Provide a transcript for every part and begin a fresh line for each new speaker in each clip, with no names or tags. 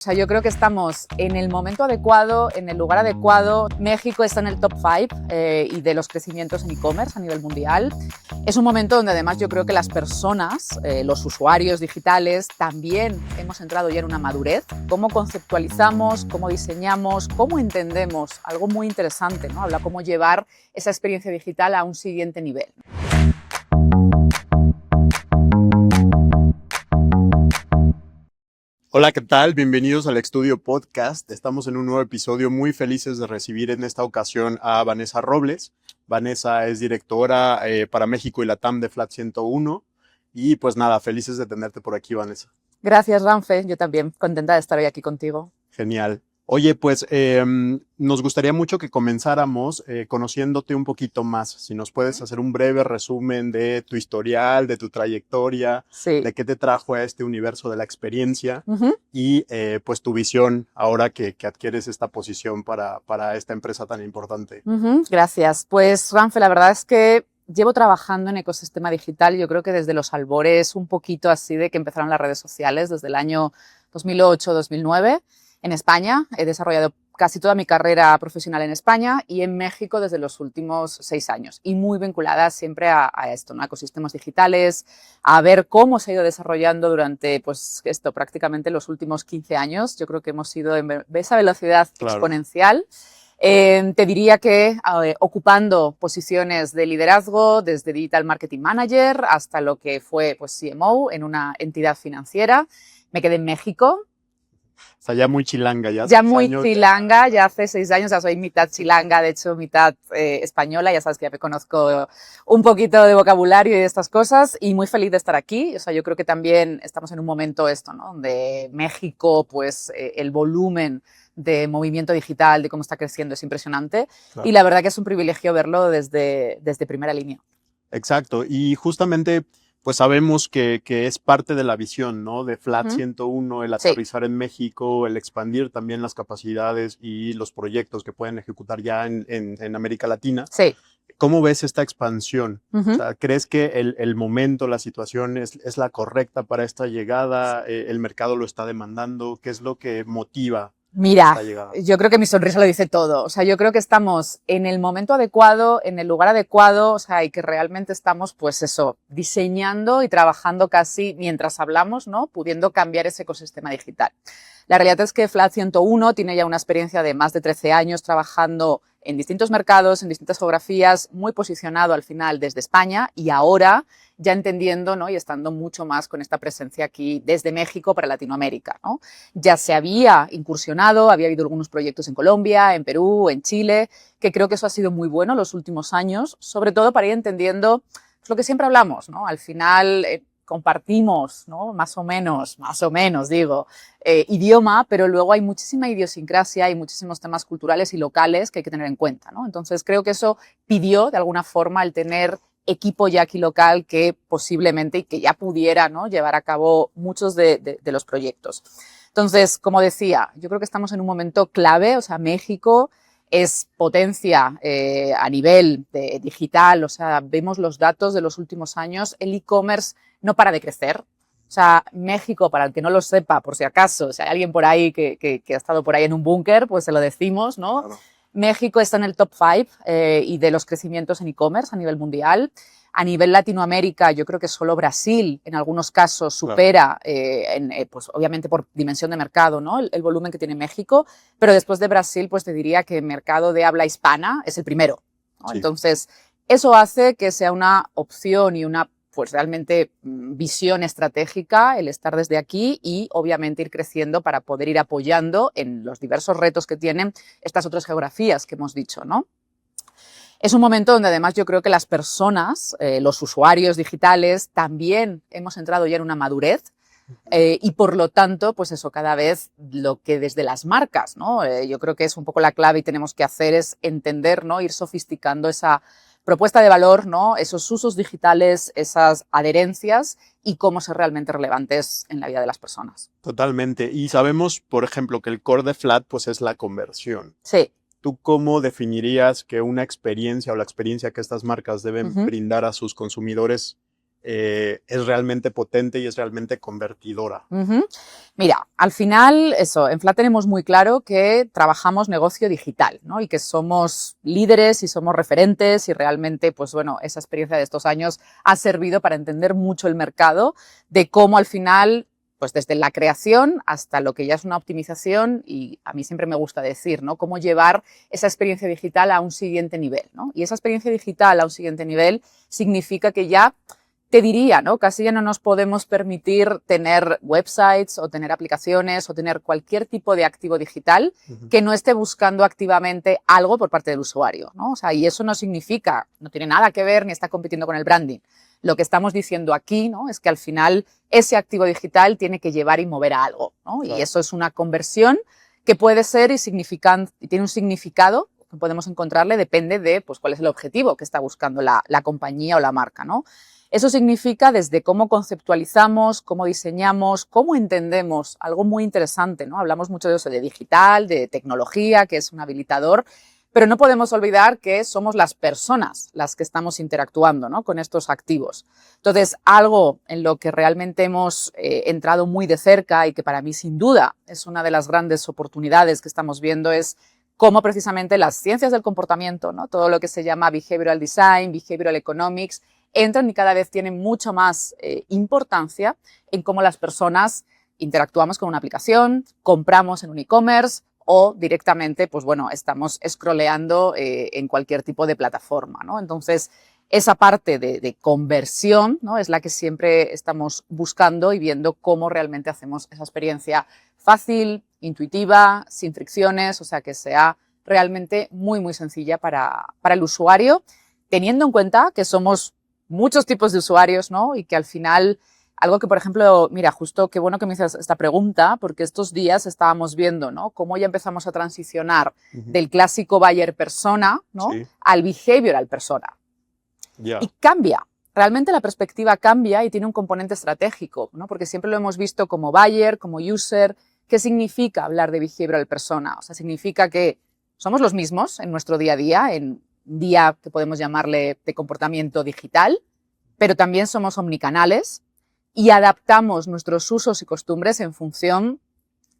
O sea, yo creo que estamos en el momento adecuado, en el lugar adecuado. México está en el top 5 y de los crecimientos en e-commerce a nivel mundial. Es un momento donde además yo creo que las personas, los usuarios digitales, también hemos entrado ya en una madurez. Cómo conceptualizamos, cómo diseñamos, cómo entendemos, algo muy interesante, ¿no? Habla cómo llevar esa experiencia digital a un siguiente nivel.
Hola, ¿qué tal? Bienvenidos al Estudio Podcast. Estamos en un nuevo episodio, muy felices de recibir en esta ocasión a Vanessa Robles. Vanessa es directora para México y Latam de Flat 101. Y pues nada, felices de tenerte por aquí, Vanessa.
Gracias, Ramfe. Yo también contenta de estar hoy aquí contigo.
Genial. Oye, pues nos gustaría mucho que comenzáramos conociéndote un poquito más. Si nos puedes hacer un breve resumen de tu historial, de tu trayectoria,
Sí.
de qué te trajo a este universo de la experiencia y pues tu visión ahora que adquieres esta posición para esta empresa tan importante.
Gracias. Pues, Ramfe, la verdad es que llevo trabajando en ecosistema digital, yo creo que desde los albores, un poquito así de que empezaron las redes sociales, desde el año 2008-2009. En España he desarrollado casi toda mi carrera profesional en España y en México desde los últimos 6 años y muy vinculada siempre a esto, ¿no? A ecosistemas digitales, a ver cómo se ha ido desarrollando durante pues esto prácticamente los últimos 15 años. Yo creo que hemos ido en esa velocidad exponencial. Te diría que ocupando posiciones de liderazgo desde Digital Marketing Manager hasta lo que fue pues, CMO en una entidad financiera. Me quedé en México.
O sea, ya muy chilanga.
Ya muy chilanga, ya hace 6 años, ya soy mitad chilanga, de hecho mitad española, ya sabes que ya me conozco un poquito de vocabulario y de estas cosas y muy feliz de estar aquí. O sea, yo creo que también estamos en un momento esto, ¿no? Donde México, pues el volumen de movimiento digital, de cómo está creciendo es impresionante y la verdad que es un privilegio verlo desde primera línea.
Exacto, y justamente pues sabemos que es parte de la visión, ¿no? De Flat 101, el aterrizar en México, el expandir también las capacidades y los proyectos que pueden ejecutar ya en América Latina.
Sí.
¿Cómo ves esta expansión? O sea, ¿crees que el momento, la situación es la correcta para esta llegada? ¿El mercado lo está demandando? ¿Qué es lo que motiva?
Mira, yo creo que mi sonrisa lo dice todo. O sea, yo creo que estamos en el momento adecuado, en el lugar adecuado, o sea, y que realmente estamos, pues eso, diseñando y trabajando casi mientras hablamos, ¿no? Pudiendo cambiar ese ecosistema digital. La realidad es que Flat 101 tiene ya una experiencia de más de 13 años trabajando en distintos mercados, en distintas geografías, muy posicionado al final desde España y ahora ya entendiendo, ¿no? Y estando mucho más con esta presencia aquí desde México para Latinoamérica, ¿no? Ya se había incursionado, había habido algunos proyectos en Colombia, en Perú, en Chile, que creo que eso ha sido muy bueno los últimos años, sobre todo para ir entendiendo pues, lo que siempre hablamos, ¿no? Al final compartimos, ¿no? Más o menos digo, idioma, pero luego hay muchísima idiosincrasia y muchísimos temas culturales y locales que hay que tener en cuenta, ¿no? Entonces creo que eso pidió de alguna forma el tener equipo ya aquí local que posiblemente y que ya pudiera, ¿no? Llevar a cabo muchos de los proyectos. Entonces, como decía, yo creo que estamos en un momento clave, o sea, México es potencia a nivel digital, o sea, vemos los datos de los últimos años, el e-commerce no para de crecer. O sea, México, para el que no lo sepa, por si acaso, si hay alguien por ahí que ha estado por ahí en un búnker, pues se lo decimos, ¿no? Claro. México está en el top 5 y de los crecimientos en e-commerce a nivel mundial. A nivel Latinoamérica, yo creo que solo Brasil, en algunos casos, supera, pues obviamente por dimensión de mercado, ¿no? El volumen que tiene México, pero después de Brasil, pues te diría que el mercado de habla hispana es el primero, ¿no? Sí. Entonces, eso hace que sea una opción y una pues realmente visión estratégica el estar desde aquí y obviamente ir creciendo para poder ir apoyando en los diversos retos que tienen estas otras geografías que hemos dicho, ¿no? Es un momento donde además yo creo que las personas, los usuarios digitales, también hemos entrado ya en una madurez y por lo tanto, pues eso, cada vez lo que desde las marcas, ¿no? Yo creo que es un poco la clave y tenemos que hacer es entender, ¿no? Ir sofisticando esa propuesta de valor, ¿no? Esos usos digitales, esas adherencias y cómo ser realmente relevantes en la vida de las personas.
Totalmente. Y sabemos, por ejemplo, que el core de Flat pues es la conversión.
Sí.
¿Tú cómo definirías que una experiencia o la experiencia que estas marcas deben brindar a sus consumidores es realmente potente y es realmente convertidora.
Mira, al final, eso, en Flat tenemos muy claro que trabajamos negocio digital, ¿no? Y que somos líderes y somos referentes y realmente, pues bueno, esa experiencia de estos años ha servido para entender mucho el mercado de cómo al final, pues desde la creación hasta lo que ya es una optimización, y a mí siempre me gusta decir, ¿no? Cómo llevar esa experiencia digital a un siguiente nivel, ¿no? Y esa experiencia digital a un siguiente nivel significa que ya te diría, ¿no? Casi ya no nos podemos permitir tener websites o tener aplicaciones o tener cualquier tipo de activo digital que no esté buscando activamente algo por parte del usuario, ¿no? O sea, y eso no significa, no tiene nada que ver ni está compitiendo con el branding. Lo que estamos diciendo aquí, ¿no? Es que al final ese activo digital tiene que llevar y mover a algo, ¿no? Claro. Y eso es una conversión que puede ser y tiene un significado que podemos encontrarle, depende de pues, cuál es el objetivo que está buscando la compañía o la marca, ¿no? Eso significa desde cómo conceptualizamos, cómo diseñamos, cómo entendemos, algo muy interesante, ¿no? Hablamos mucho de eso, de digital, de tecnología, que es un habilitador, pero no podemos olvidar que somos las personas las que estamos interactuando, ¿no? Con estos activos. Entonces, algo en lo que realmente hemos entrado muy de cerca y que para mí sin duda es una de las grandes oportunidades que estamos viendo es cómo precisamente las ciencias del comportamiento, ¿no? Todo lo que se llama behavioral design, behavioral economics, entran y cada vez tienen mucho más importancia en cómo las personas interactuamos con una aplicación, compramos en un e-commerce o directamente, pues bueno, estamos scrolleando en cualquier tipo de plataforma, ¿no? Entonces, esa parte de conversión, ¿no? Es la que siempre estamos buscando y viendo cómo realmente hacemos esa experiencia fácil, intuitiva, sin fricciones, o sea, que sea realmente muy, muy sencilla para el usuario, teniendo en cuenta que somos muchos tipos de usuarios, ¿no? Y que al final, algo que, por ejemplo, mira, justo qué bueno que me haces esta pregunta, porque estos días estábamos viendo, ¿no? Cómo ya empezamos a transicionar del clásico buyer persona, ¿no? Sí. Al behavioral persona. Y cambia. Realmente la perspectiva cambia y tiene un componente estratégico, ¿no? Porque siempre lo hemos visto como buyer, como user. ¿Qué significa hablar de behavioral persona? O sea, significa que somos los mismos en nuestro día a día, en día que podemos llamarle de comportamiento digital, pero también somos omnicanales y adaptamos nuestros usos y costumbres en función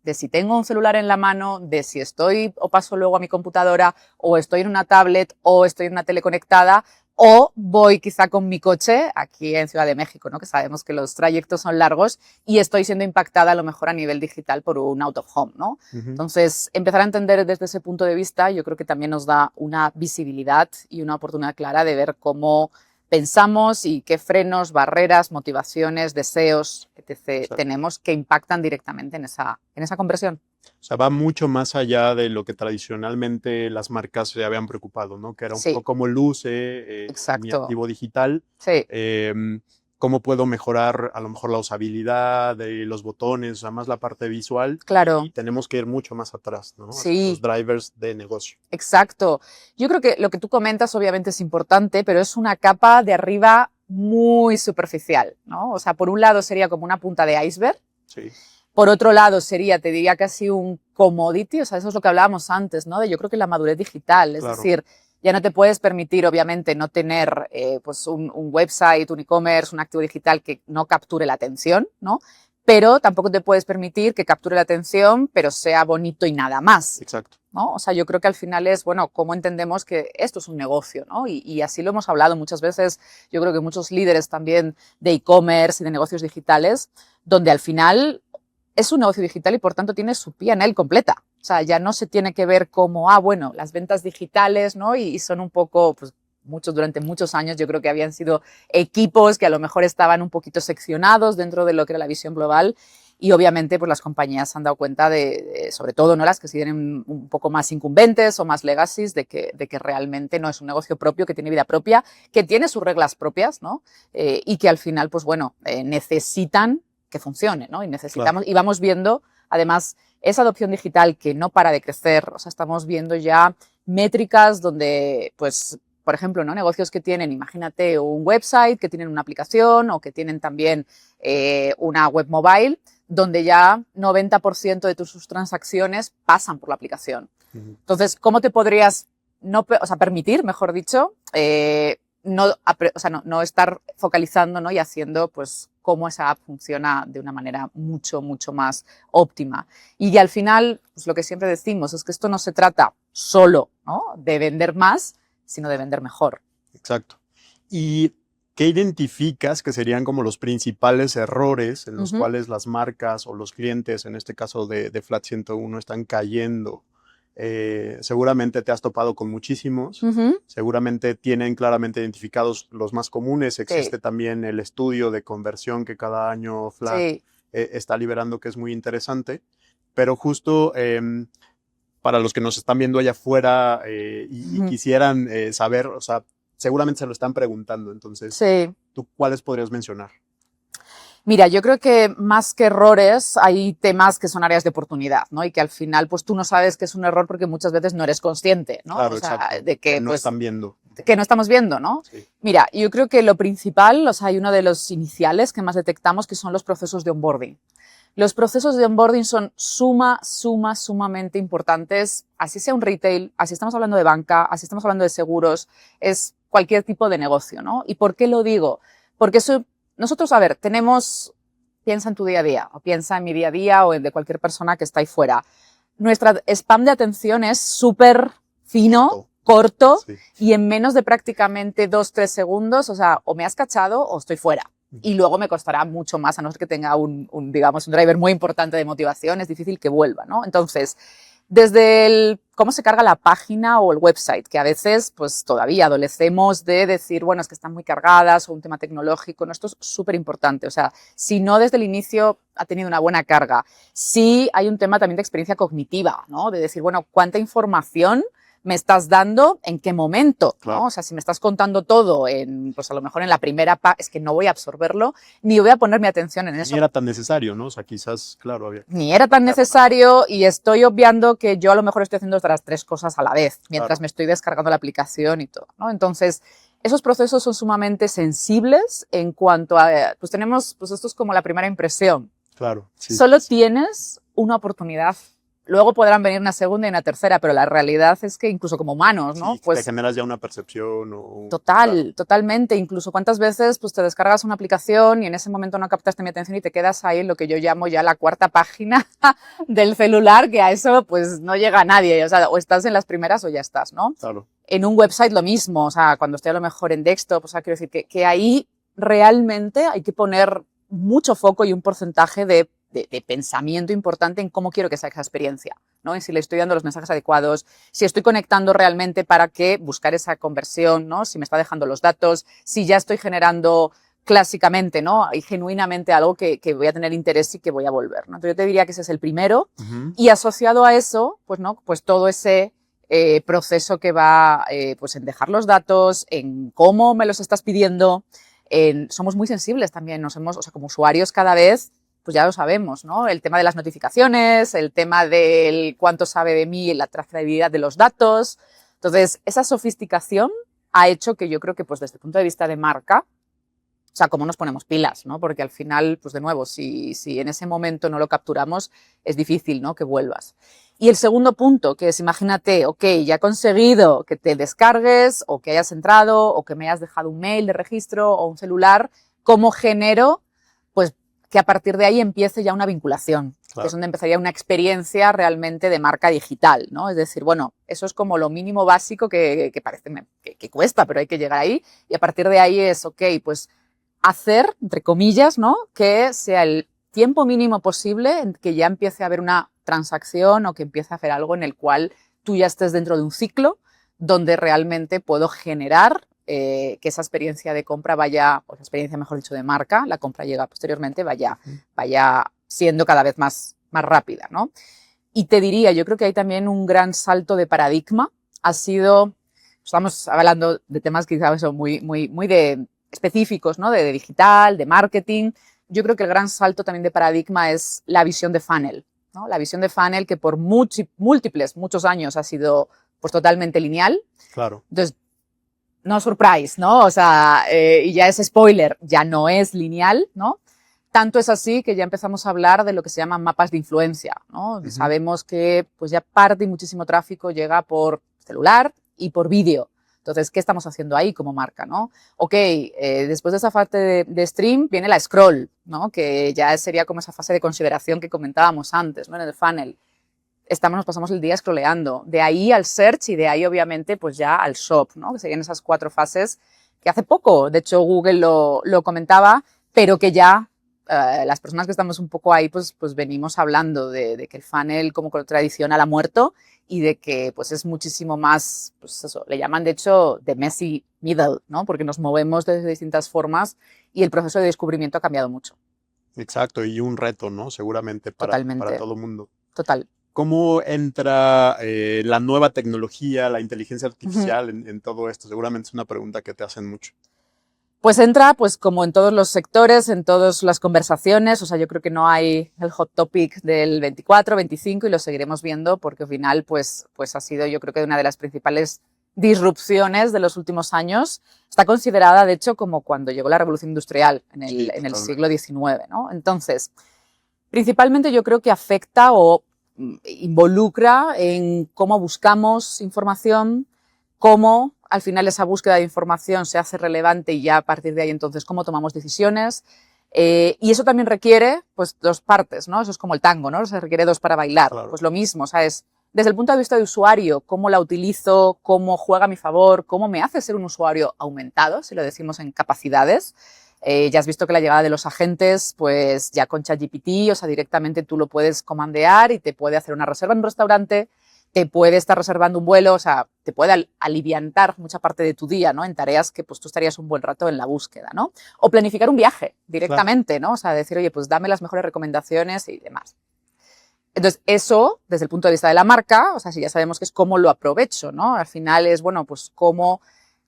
de si tengo un celular en la mano, de si estoy o paso luego a mi computadora o estoy en una tablet o estoy en una tele conectada o voy quizá con mi coche aquí en Ciudad de México, ¿no? Que sabemos que los trayectos son largos y estoy siendo impactada a lo mejor a nivel digital por un out of home, ¿no? Entonces, empezar a entender desde ese punto de vista yo creo que también nos da una visibilidad y una oportunidad clara de ver cómo pensamos y qué frenos, barreras, motivaciones, deseos, etc. tenemos que impactan directamente en esa conversión.
O sea, va mucho más allá de lo que tradicionalmente las marcas se habían preocupado, ¿no? Que era un poco cómo luce mi activo digital.
Sí.
Cómo puedo mejorar a lo mejor la usabilidad de los botones, o sea, más la parte visual.
Claro.
Y tenemos que ir mucho más atrás, ¿no?
Sí.
Los drivers de negocio.
Exacto. Yo creo que lo que tú comentas obviamente es importante, pero es una capa de arriba muy superficial, ¿no? O sea, por un lado sería como una punta de iceberg.
Sí.
Por otro lado sería, te diría, casi un commodity, o sea, eso es lo que hablábamos antes, ¿no? De yo creo que la madurez digital, es decir, ya no te puedes permitir, obviamente, no tener pues un website, un e-commerce, un activo digital que no capture la atención, ¿no? Pero tampoco te puedes permitir que capture la atención, pero sea bonito y nada más.
Exacto.
¿No? O sea, yo creo que al final es, bueno, cómo entendemos que esto es un negocio, ¿no? Y así lo hemos hablado muchas veces, yo creo que muchos líderes también de e-commerce y de negocios digitales, donde al final es un negocio digital y por tanto tiene su P&L completa. O sea, ya no se tiene que ver como, bueno, las ventas digitales, ¿no? Y son un poco, pues, durante muchos años yo creo que habían sido equipos que a lo mejor estaban un poquito seccionados dentro de lo que era la visión global y obviamente pues las compañías se han dado cuenta sobre todo no las que tienen un poco más incumbentes o más legacies de que realmente no es un negocio propio, que tiene vida propia, que tiene sus reglas propias, ¿no? Y que al final pues bueno, necesitan que funcione, ¿no? Y necesitamos, y vamos viendo además esa adopción digital que no para de crecer, o sea, estamos viendo ya métricas donde pues por ejemplo, ¿no? Negocios que tienen, imagínate, un website, que tienen una aplicación o que tienen también una web mobile, donde ya 90% de sus transacciones pasan por la aplicación. Entonces, ¿cómo te podrías permitir, mejor dicho, no estar focalizando, ¿no? Y haciendo pues cómo esa app funciona de una manera mucho, mucho más óptima. Y al final, pues lo que siempre decimos es que esto no se trata solo, ¿no? De vender más, sino de vender mejor.
Exacto. ¿Y qué identificas que serían como los principales errores en los cuales las marcas o los clientes, en este caso de Flat 101, están cayendo? Seguramente te has topado con muchísimos, seguramente tienen claramente identificados los más comunes, existe también el estudio de conversión que cada año Flat está liberando, que es muy interesante, pero justo para los que nos están viendo allá afuera y quisieran saber, o sea, seguramente se lo están preguntando, entonces, ¿tú cuáles podrías mencionar?
Mira, yo creo que más que errores hay temas que son áreas de oportunidad, ¿no? Y que al final, pues tú no sabes que es un error porque muchas veces no eres consciente, ¿no?
Claro,
o sea,
exacto.
de que
no
pues,
están viendo.
Que no estamos viendo, ¿no?
Sí.
Mira, yo creo que lo principal, o sea, hay uno de los iniciales que más detectamos que son los procesos de onboarding. Los procesos de onboarding son sumamente importantes, así sea un retail, así estamos hablando de banca, así estamos hablando de seguros, es cualquier tipo de negocio, ¿no? ¿Y por qué lo digo? Porque eso, nosotros, a ver, piensa en tu día a día, o piensa en mi día a día o en de cualquier persona que está ahí fuera. Nuestra spam de atención es súper fino, corto y en menos de prácticamente 2-3 segundos, o sea, o me has cachado o estoy fuera. Y luego me costará mucho más, a no ser que tenga digamos, un driver muy importante de motivación, es difícil que vuelva, ¿no? Entonces, desde cómo se carga la página o el website, que a veces pues todavía adolecemos de decir, bueno, es que están muy cargadas o un tema tecnológico, ¿no? Esto es súper importante, o sea, si no desde el inicio ha tenido una buena carga, sí hay un tema también de experiencia cognitiva, ¿no? De decir, bueno, ¿cuánta información me estás dando en qué momento?
Claro.
¿No? O sea, si me estás contando todo, pues a lo mejor en la primera es que no voy a absorberlo, ni voy a poner mi atención en eso.
Ni era tan necesario, ¿no? O sea, quizás, claro, había...
Ni era tan necesario y estoy obviando que yo a lo mejor estoy haciendo otras 3 cosas a la vez, mientras me estoy descargando la aplicación y todo, ¿no? Entonces, esos procesos son sumamente sensibles en cuanto a, pues tenemos, pues esto es como la primera impresión.
Claro. Sí,
Solo tienes una oportunidad. Luego podrán venir una segunda y una tercera, pero la realidad es que incluso como humanos, ¿no?
Sí,
pues
te generas ya una percepción o...
Totalmente. Incluso cuántas veces pues te descargas una aplicación y en ese momento no captaste mi atención y te quedas ahí en lo que yo llamo ya la cuarta página del celular, que a eso pues no llega nadie. O sea, o estás en las primeras o ya estás, ¿no?
Claro.
En un website lo mismo. O sea, cuando estoy a lo mejor en desktop, o sea, quiero decir que ahí realmente hay que poner mucho foco y un porcentaje de pensamiento importante en cómo quiero que sea esa experiencia, ¿no? En si le estoy dando los mensajes adecuados, si estoy conectando realmente para que buscar esa conversión, ¿no? Si me está dejando los datos, si ya estoy generando clásicamente, ¿no? Y genuinamente algo que voy a tener interés y que voy a volver, ¿no? Entonces yo te diría que ese es el primero. Y asociado a eso, pues, ¿no? Pues todo ese proceso que va pues en dejar los datos, en cómo me los estás pidiendo. Somos muy sensibles también, o sea, como usuarios cada vez, pues ya lo sabemos, ¿no? El tema de las notificaciones, el tema del cuánto sabe de mí, la trazabilidad de los datos. Entonces, esa sofisticación ha hecho que yo creo que, pues desde el punto de vista de marca, o sea, cómo nos ponemos pilas, ¿no? Porque al final, pues de nuevo, si en ese momento no lo capturamos, es difícil, ¿no? Que vuelvas. Y el segundo punto, que es, imagínate, ok, ya he conseguido que te descargues o que hayas entrado o que me hayas dejado un mail de registro o un celular, ¿cómo genero, pues, que a partir de ahí empiece ya una vinculación? Claro. Que es donde empezaría una experiencia realmente de marca digital, ¿no? Es decir, bueno, eso es como lo mínimo básico que parece que cuesta, pero hay que llegar ahí. Y a partir de ahí es, ok, pues hacer, entre comillas, ¿no? Que sea el tiempo mínimo posible en que ya empiece a haber una transacción o que empiece a hacer algo en el cual tú ya estés dentro de un ciclo donde realmente puedo generar que esa experiencia de compra vaya, o esa experiencia, mejor dicho, de marca, la compra llega posteriormente, vaya siendo cada vez más rápida, ¿no? Y te diría, yo creo que hay también un gran salto de paradigma. Ha sido, estamos hablando de temas quizás son muy de específicos, ¿no? De digital, de marketing. Yo creo que el gran salto también de paradigma es la visión de funnel, ¿no? La visión de funnel que por muchos años ha sido pues totalmente lineal.
Claro.
Entonces, no surprise, ¿no? O sea, y ya es spoiler, ya no es lineal, ¿no? Tanto es así que ya empezamos a hablar de lo que se llaman mapas de influencia, ¿no? Sabemos que pues ya parte y muchísimo tráfico llega por celular y por vídeo. Entonces, ¿qué estamos haciendo ahí como marca, ¿no? Ok, después de esa fase de stream viene la scroll, ¿no? Que ya sería como esa fase de consideración que comentábamos antes, ¿no? En el funnel. Nos pasamos el día scrolleando. De ahí al search y de ahí, obviamente, pues ya al shop, ¿no? Que serían esas 4 fases que hace poco, de hecho, Google lo comentaba, pero que ya las personas que estamos un poco ahí, pues venimos hablando de que el funnel como tradicional ha muerto y de que pues es muchísimo más, pues eso, le llaman de hecho the messy middle, ¿no? Porque nos movemos de distintas formas y el proceso de descubrimiento ha cambiado mucho.
Exacto, y un reto, ¿no? Seguramente para todo el mundo.
Total.
¿Cómo entra la nueva tecnología, la inteligencia artificial en todo esto? Seguramente es una pregunta que te hacen mucho.
Pues entra, pues como en todos los sectores, en todas las conversaciones, o sea, yo creo que no hay el hot topic del 24, 25 y lo seguiremos viendo porque al final, pues ha sido yo creo que una de las principales disrupciones de los últimos años. Está considerada, de hecho, como cuando llegó la revolución industrial en el siglo XIX, ¿no? Entonces, principalmente yo creo que afecta o involucra en cómo buscamos información, cómo al final esa búsqueda de información se hace relevante y ya a partir de ahí entonces cómo tomamos decisiones. Y eso también requiere pues 2 partes, ¿no? Eso es como el tango, ¿no? Se requiere 2 para bailar. Claro. Pues lo mismo, ¿sabes? Desde el punto de vista de usuario, cómo la utilizo, cómo juega a mi favor, cómo me hace ser un usuario aumentado, si lo decimos en capacidades. Ya has visto que la llegada de los agentes, pues ya con ChatGPT, o sea, directamente tú lo puedes comandear y te puede hacer una reserva en un restaurante, te puede estar reservando un vuelo, o sea, te puede aliviantar mucha parte de tu día, ¿no? En tareas que pues tú estarías un buen rato en la búsqueda, ¿no? O planificar un viaje directamente, claro, ¿no? O sea, decir, oye, pues dame las mejores recomendaciones y demás. Entonces, eso, desde el punto de vista de la marca, o sea, si ya sabemos que es cómo lo aprovecho, ¿no? Al final es, bueno, pues cómo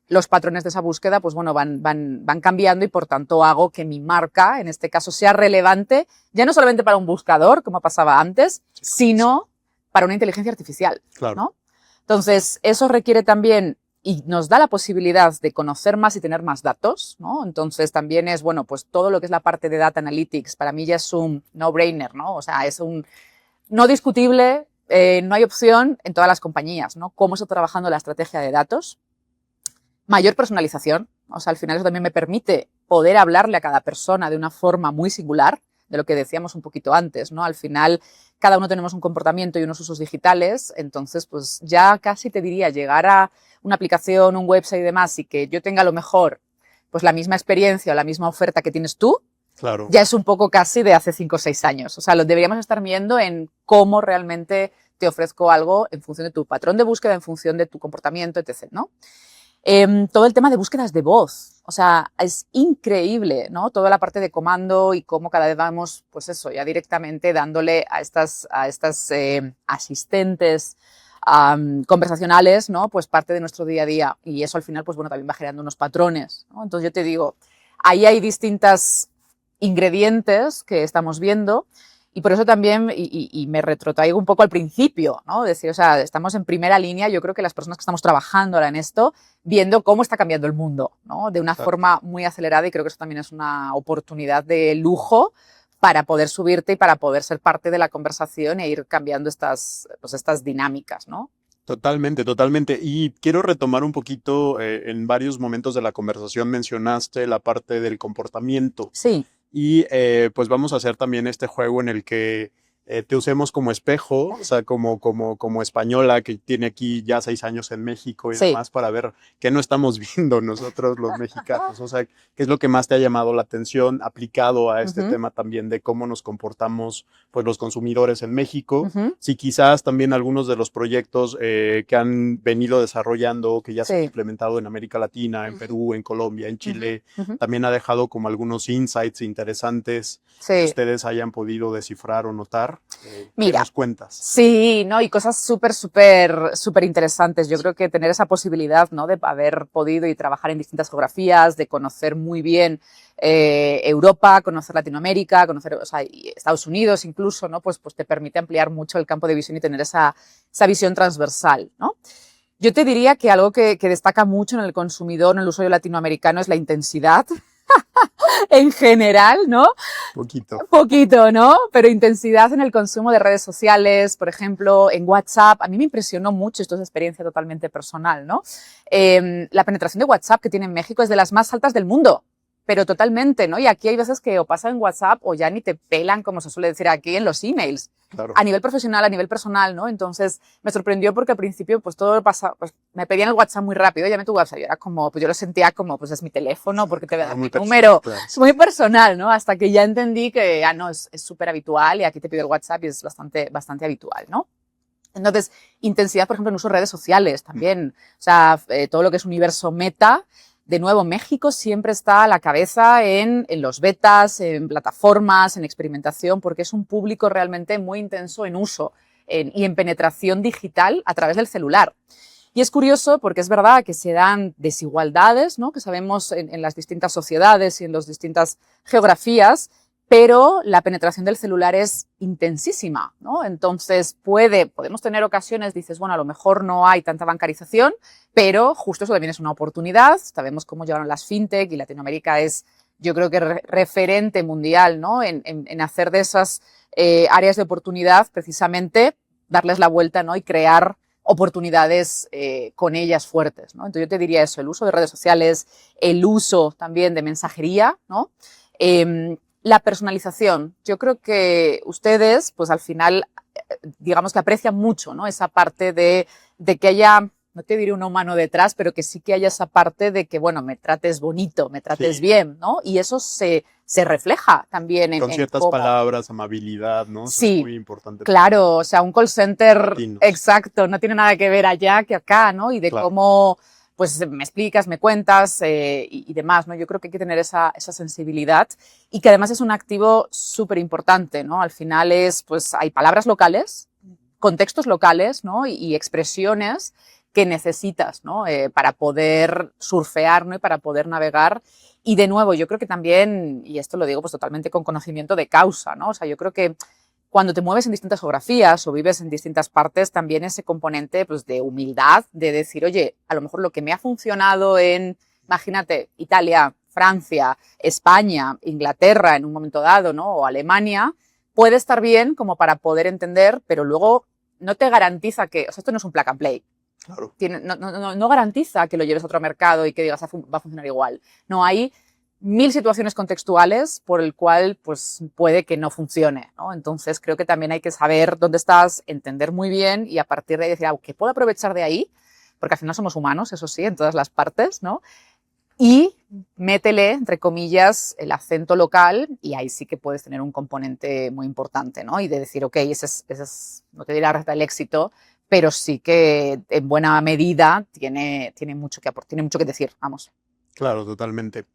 los patrones de esa búsqueda, pues bueno, van cambiando y por tanto hago que mi marca, en este caso, sea relevante, ya no solamente para un buscador, como pasaba antes, sino para una inteligencia artificial, claro, ¿no? Entonces, eso requiere también y nos da la posibilidad de conocer más y tener más datos, ¿no? Entonces, también es, bueno, pues todo lo que es la parte de Data Analytics, para mí ya es un no-brainer, ¿no? O sea, es un no discutible, no hay opción en todas las compañías, ¿no? Cómo está trabajando la estrategia de datos. Mayor personalización, o sea, al final eso también me permite poder hablarle a cada persona de una forma muy singular, de lo que decíamos un poquito antes, ¿no? Al final, cada uno tenemos un comportamiento y unos usos digitales, entonces, pues ya casi te diría, llegar a una aplicación, un website y demás, y que yo tenga a lo mejor pues la misma experiencia o la misma oferta que tienes tú, claro, ya es un poco casi de hace 5 o 6 años. O sea, lo deberíamos estar viendo en cómo realmente te ofrezco algo en función de tu patrón de búsqueda, en función de tu comportamiento, etc., ¿no? Todo el tema de búsquedas de voz, o sea, es increíble, ¿no? Toda la parte de comando y cómo cada vez vamos, pues eso, ya directamente dándole a estas asistentes conversacionales, ¿no? Pues parte de nuestro día a día y eso al final, pues bueno, también va generando unos patrones, ¿no? Entonces yo te digo, ahí hay distintos ingredientes que estamos viendo. Y por eso también, y me retrotraigo un poco al principio, ¿no? Decir, o sea, estamos en primera línea, yo creo que las personas que estamos trabajando ahora en esto, viendo cómo está cambiando el mundo, ¿no? De una forma muy acelerada y creo que eso también es una oportunidad de lujo para poder subirte y para poder ser parte de la conversación e ir cambiando estas dinámicas, ¿no?
Totalmente, totalmente. Y quiero retomar un poquito, en varios momentos de la conversación mencionaste la parte del comportamiento.
Sí.
Y pues vamos a hacer también este juego en el que te usemos como espejo, o sea, como española que tiene aquí ya 6 años en México y demás, para ver qué no estamos viendo nosotros los mexicanos, o sea, qué es lo que más te ha llamado la atención aplicado a este tema también de cómo nos comportamos pues los consumidores en México, si quizás también algunos de los proyectos que han venido desarrollando, que ya se han implementado en América Latina, en Perú, en Colombia, en Chile, también ha dejado como algunos insights interesantes que ustedes hayan podido descifrar o notar.
Mira,
¿qué nos cuentas?
Sí, ¿no? Y cosas súper interesantes. Yo creo que tener esa posibilidad, ¿no? De haber podido y trabajar en distintas geografías, de conocer muy bien Europa, conocer Latinoamérica, conocer, o sea, Estados Unidos incluso, ¿no? Pues te permite ampliar mucho el campo de visión y tener esa visión transversal, ¿no? Yo te diría que algo que destaca mucho en el consumidor, en el usuario latinoamericano, es la intensidad. en general, ¿no?
Poquito,
¿no? Pero intensidad en el consumo de redes sociales, por ejemplo, en WhatsApp. A mí me impresionó mucho, esto es experiencia totalmente personal, ¿no? La penetración de WhatsApp que tiene en México es de las más altas del mundo. Pero totalmente, ¿no? Y aquí hay veces que o pasa en WhatsApp o ya ni te pelan, como se suele decir aquí, en los emails.
Claro.
A nivel profesional, a nivel personal, ¿no? Entonces, me sorprendió porque al principio, pues todo pasa, pues me pedían el WhatsApp muy rápido, llame tu WhatsApp, y era como, pues yo lo sentía como, pues es mi teléfono, porque te voy a dar mi número.
Claro.
Es muy personal, ¿no? Hasta que ya entendí que, no, es súper habitual y aquí te pido el WhatsApp y es bastante habitual, ¿no? Entonces, intensidad, por ejemplo, en uso de redes sociales también. O sea, todo lo que es universo meta. De nuevo, México siempre está a la cabeza en los betas, en plataformas, en experimentación, porque es un público realmente muy intenso en uso y en penetración digital a través del celular. Y es curioso porque es verdad que se dan desigualdades, ¿no? Que sabemos en las distintas sociedades y en las distintas geografías, pero la penetración del celular es intensísima, ¿no? Entonces podemos tener ocasiones, dices, bueno, a lo mejor no hay tanta bancarización, pero justo eso también es una oportunidad. Sabemos cómo llegaron las fintech y Latinoamérica es, yo creo que referente mundial, ¿no? En hacer de esas áreas de oportunidad precisamente darles la vuelta, ¿no? Y crear oportunidades con ellas fuertes, ¿no? Entonces yo te diría eso, el uso de redes sociales, el uso también de mensajería, ¿no? La personalización. Yo creo que ustedes, pues al final, digamos que aprecian mucho, ¿no? Esa parte de que haya, no te diré un humano detrás, pero que sí que haya esa parte de que, bueno, me trates bonito, me trates bien, ¿no? Y eso se refleja también
con ciertas palabras, amabilidad, ¿no? Eso
sí,
es muy importante.
Claro, o sea, un call center,
Latinos.
Exacto, no tiene nada que ver allá que acá, ¿no? Y de cómo, pues, me explicas, me cuentas y demás, ¿no? Yo creo que hay que tener esa sensibilidad y que además es un activo súper importante, ¿no? Al final pues, hay palabras locales, contextos locales, ¿no? Y expresiones que necesitas, ¿no? Para poder surfear, ¿no? Y para poder navegar. Y de nuevo, yo creo que también, y esto lo digo pues totalmente con conocimiento de causa, ¿no? O sea, yo creo que cuando te mueves en distintas geografías o vives en distintas partes, también ese componente pues, de humildad, de decir, oye, a lo mejor lo que me ha funcionado en, imagínate, Italia, Francia, España, Inglaterra en un momento dado, ¿no? O Alemania, puede estar bien como para poder entender, pero luego no te garantiza que, o sea, esto no es un plug and play.
Claro.
No garantiza que lo lleves a otro mercado y que digas va a funcionar igual. No, hay 1000 situaciones contextuales por el cual pues, puede que no funcione, ¿no? Entonces creo que también hay que saber dónde estás, entender muy bien y a partir de ahí decir, ¿qué puedo aprovechar de ahí? Porque al final somos humanos, eso sí, en todas las partes, ¿no? Y métele, entre comillas, el acento local y ahí sí que puedes tener un componente muy importante, ¿no? Y de decir, ok, ese es no te diré la receta del éxito, pero sí que en buena medida tiene mucho que aportar, tiene mucho que decir, vamos.
Claro, totalmente.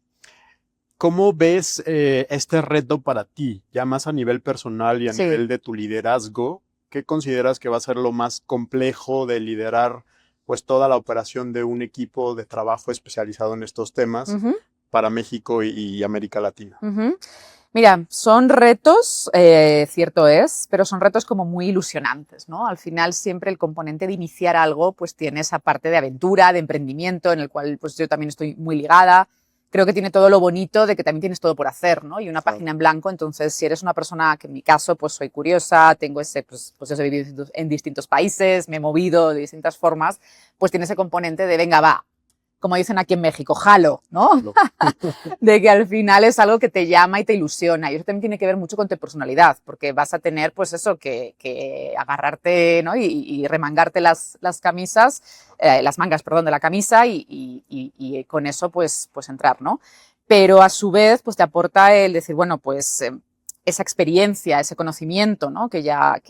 ¿Cómo ves este reto para ti, ya más a nivel personal y a nivel de tu liderazgo? ¿Qué consideras que va a ser lo más complejo de liderar pues toda la operación de un equipo de trabajo especializado en estos temas para México y América Latina?
Mira, son retos, cierto es, pero son retos como muy ilusionantes, ¿no? Al final siempre el componente de iniciar algo pues tiene esa parte de aventura, de emprendimiento, en el cual pues yo también estoy muy ligada. Creo que tiene todo lo bonito de que también tienes todo por hacer, ¿no? Y una página en blanco, entonces si eres una persona que en mi caso pues soy curiosa, tengo pues he vivido en distintos países, me he movido de distintas formas, pues tiene ese componente de venga, va, como dicen aquí en México, jalo, ¿no? De que al final es algo que te llama y te ilusiona. Y eso también tiene que ver mucho con tu personalidad, porque vas a tener, pues eso, que agarrarte, ¿no? Y remangarte las camisas, las mangas, perdón, de la camisa y con eso, pues entrar, ¿no? Pero a su vez, pues te aporta el decir, bueno, pues esa experiencia, ese conocimiento, ¿no? Que ya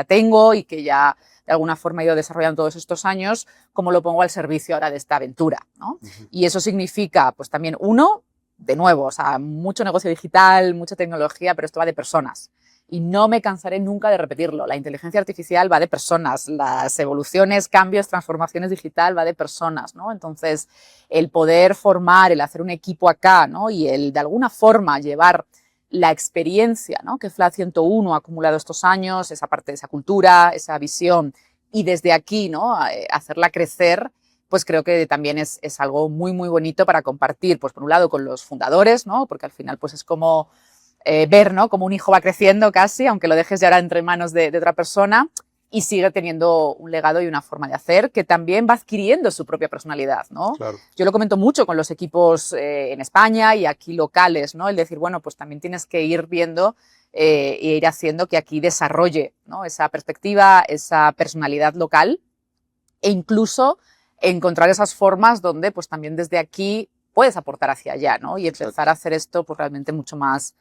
tengo y que ya de alguna forma he ido desarrollando todos estos años, como lo pongo al servicio ahora de esta aventura, ¿no? Y eso significa, pues también, uno, de nuevo, o sea, mucho negocio digital, mucha tecnología, pero esto va de personas. Y no me cansaré nunca de repetirlo. La inteligencia artificial va de personas, las evoluciones, cambios, transformaciones digital va de personas, ¿no? Entonces, el poder formar, el hacer un equipo acá, ¿no? Y el, de alguna forma, llevar la experiencia, ¿no? Que FLAT 101 ha acumulado estos años, esa parte de esa cultura, esa visión, y desde aquí, ¿no? Hacerla crecer, pues creo que también es algo muy, muy bonito para compartir, pues por un lado con los fundadores, ¿no? Porque al final pues es como ver, ¿no? Como un hijo va creciendo casi, aunque lo dejes ya ahora entre manos de otra persona, y sigue teniendo un legado y una forma de hacer que también va adquiriendo su propia personalidad, ¿no?
Claro.
Yo lo comento mucho con los equipos en España y aquí locales, ¿no? El decir, bueno, pues también tienes que ir viendo e ir haciendo que aquí desarrolle, ¿no? Esa perspectiva, esa personalidad local e incluso encontrar esas formas donde pues también desde aquí puedes aportar hacia allá, ¿no? Y empezar a hacer esto pues realmente mucho más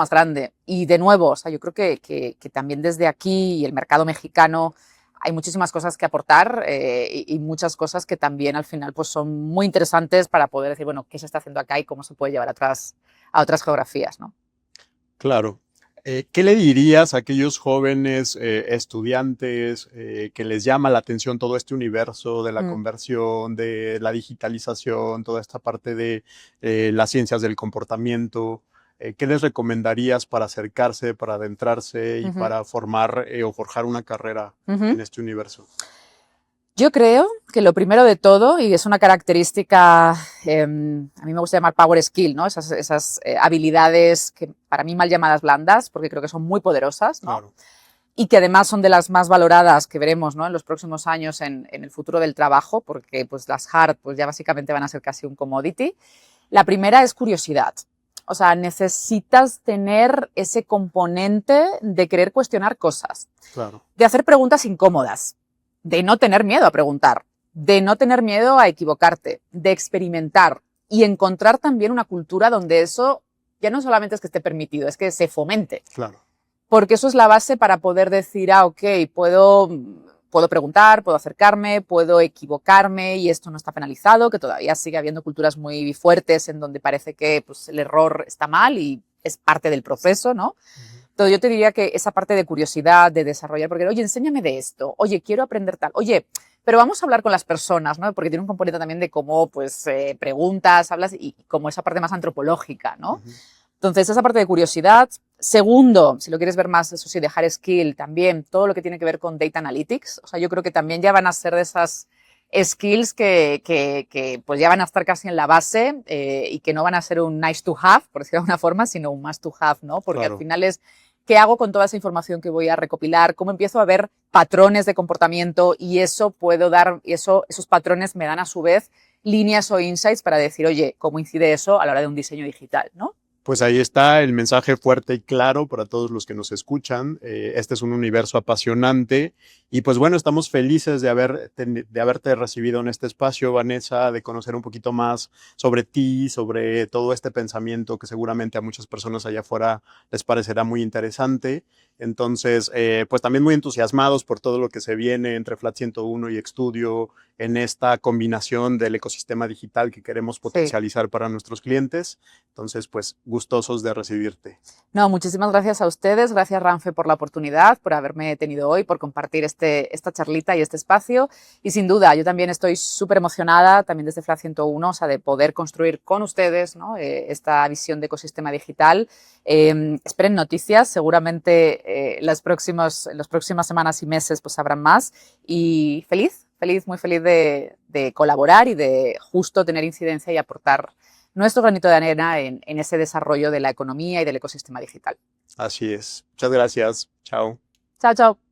grande. Y de nuevo, o sea, yo creo que también desde aquí y el mercado mexicano hay muchísimas cosas que aportar y muchas cosas que también al final pues son muy interesantes para poder decir, bueno, qué se está haciendo acá y cómo se puede llevar a otras geografías, ¿no?
Claro. ¿Qué le dirías a aquellos jóvenes estudiantes que les llama la atención todo este universo de la conversión, de la digitalización, toda esta parte de las ciencias del comportamiento? ¿Qué les recomendarías para acercarse, para adentrarse y para formar o forjar una carrera en este universo?
Yo creo que lo primero de todo, y es una característica, a mí me gusta llamar power skill, ¿no? Esas habilidades que para mí mal llamadas blandas, porque creo que son muy poderosas, ¿no?
Claro.
Y que además son de las más valoradas que veremos, ¿no? En los próximos años en el futuro del trabajo, porque pues, las hard pues, ya básicamente van a ser casi un commodity. La primera es curiosidad. O sea, necesitas tener ese componente de querer cuestionar cosas,
Claro.
de hacer preguntas incómodas, de no tener miedo a preguntar, de no tener miedo a equivocarte, de experimentar y encontrar también una cultura donde eso ya no solamente es que esté permitido, es que se fomente.
Claro.
Porque eso es la base para poder decir, ok, puedo preguntar, puedo acercarme, puedo equivocarme y esto no está penalizado, que todavía sigue habiendo culturas muy fuertes en donde parece que pues, el error está mal y es parte del proceso, ¿no? Entonces yo te diría que esa parte de curiosidad, de desarrollar, porque oye, enséñame de esto, oye, quiero aprender tal, oye, pero vamos a hablar con las personas, ¿no? Porque tiene un componente también de cómo, pues, preguntas, hablas y como esa parte más antropológica, ¿no? Entonces, esa parte de curiosidad. Segundo, si lo quieres ver más, eso sí, de hard skill, también todo lo que tiene que ver con data analytics. O sea, yo creo que también ya van a ser de esas skills que pues ya van a estar casi en la base y que no van a ser un nice to have, por decirlo de alguna forma, sino un must to have, ¿no? Porque
Claro.
al final es qué hago con toda esa información que voy a recopilar, cómo empiezo a ver patrones de comportamiento y eso puedo dar, esos patrones me dan a su vez líneas o insights para decir, oye, cómo incide eso a la hora de un diseño digital, ¿no?
Pues ahí está el mensaje fuerte y claro para todos los que nos escuchan. Este es un universo apasionante y pues bueno, estamos felices de haberte recibido en este espacio, Vanessa, de conocer un poquito más sobre ti, sobre todo este pensamiento que seguramente a muchas personas allá afuera les parecerá muy interesante. Entonces, pues también muy entusiasmados por todo lo que se viene entre Flat 101 y Xstudio en esta combinación del ecosistema digital que queremos potencializar para nuestros clientes. Entonces, pues gustosos de recibirte.
No, muchísimas gracias a ustedes, gracias Ranfe por la oportunidad, por haberme tenido hoy, por compartir esta charlita y este espacio y sin duda yo también estoy súper emocionada, también desde Flat 101, o sea, de poder construir con ustedes, ¿no? Esta visión de ecosistema digital. Esperen noticias, seguramente las próximas semanas y meses pues habrán más y muy feliz de colaborar y de justo tener incidencia y aportar nuestro granito de arena en ese desarrollo de la economía y del ecosistema digital.
Así es. Muchas gracias. Chao.
Chao, chao.